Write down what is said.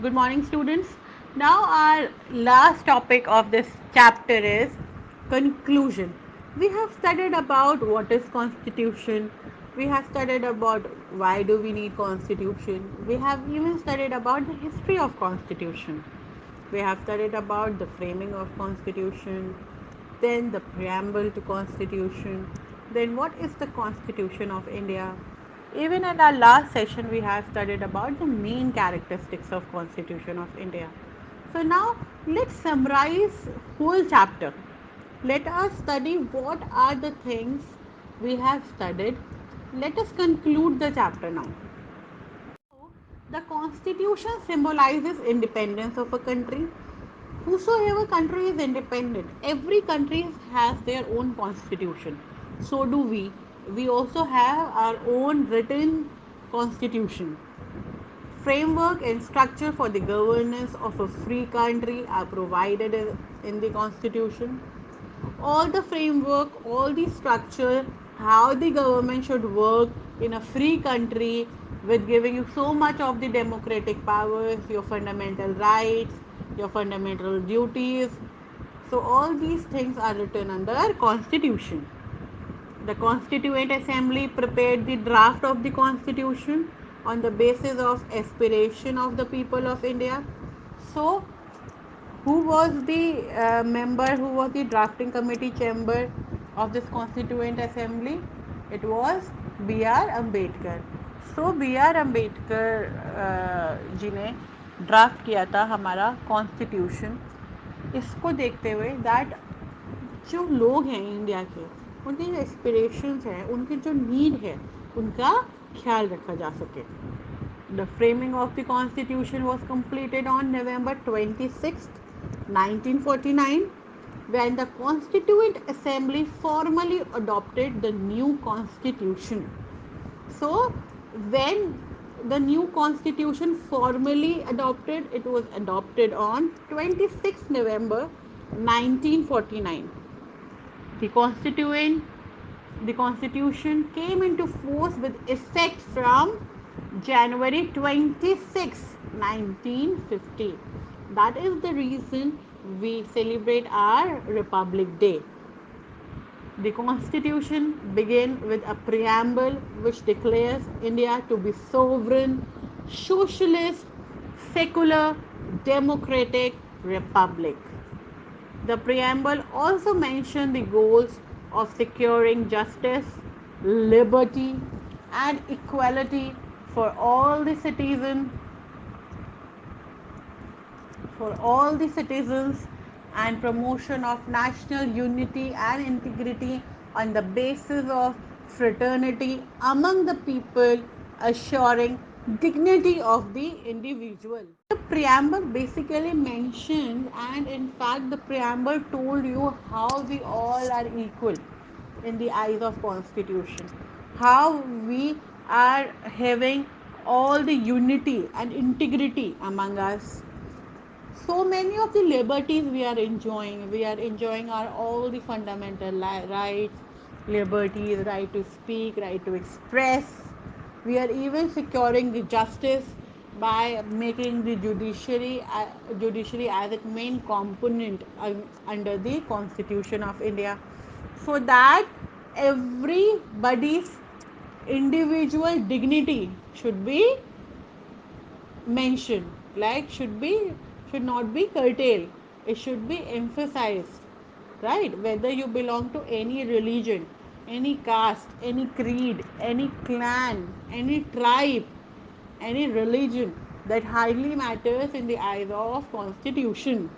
Good morning, students. Now, our last topic of this chapter is conclusion. We have studied about what is constitution. We have studied about why do we need constitution. We have even studied about the history of constitution. We have studied about the framing of constitution, then the preamble to constitution, then what is the constitution of India. Even in our last session we have studied about the main characteristics of constitution of India. So now let's summarize whole chapter. Let us study what are the things we have studied. Let us conclude the chapter now. The constitution symbolizes independence of a country. Whosoever country is independent, every country has their own constitution. So do we. We also have our own written constitution. Framework and structure for the governance of a free country are provided in the constitution. All the framework, all the structure, how the government should work in a free country with giving you so much of the democratic powers, your fundamental rights, your fundamental duties. So all these things are written under constitution. The Constituent Assembly prepared the draft of the Constitution on the basis of aspiration of the people of India. So who was the member, who was the drafting committee chamber of this Constituent Assembly? It was B.R. Ambedkar. So B.R. Ambedkar जी ने draft किया था हमारा constitution. इसको देखते हुए that जो लोग हैं इंडिया के, उनके जो एस्पिरेशंस हैं, उनकी जो नीड है, उनका ख्याल रखा जा सके. The framing of the Constitution was completed on November 26th, 1949, when the Constituent Assembly formally adopted the new Constitution. So, when the new Constitution formally adopted, it was adopted on 26th November 1949. The Constituent the Constitution came into force with effect from January 26, 1950. That is the reason we celebrate our Republic Day. The Constitution began with a preamble which declares India to be sovereign, socialist, secular, democratic republic. The preamble also mentioned the goals of securing justice, liberty, and equality for all the citizens and promotion of national unity and integrity on the basis of fraternity among the people, assuring dignity of the individual. The preamble basically mentioned, and in fact the preamble told you how we all are equal in the eyes of constitution, how we are having all the unity and integrity among us. So many of the liberties we are enjoying our all the fundamental rights, liberties, right to speak, right to express. We are even securing the justice by making the judiciary as its main component under the Constitution of India, so that everybody's individual dignity should be mentioned, like should not be curtailed, it should be emphasized, right? Whether you belong to any religion, any caste, any creed, any clan, any tribe, any religion, that highly matters in the eyes of constitution.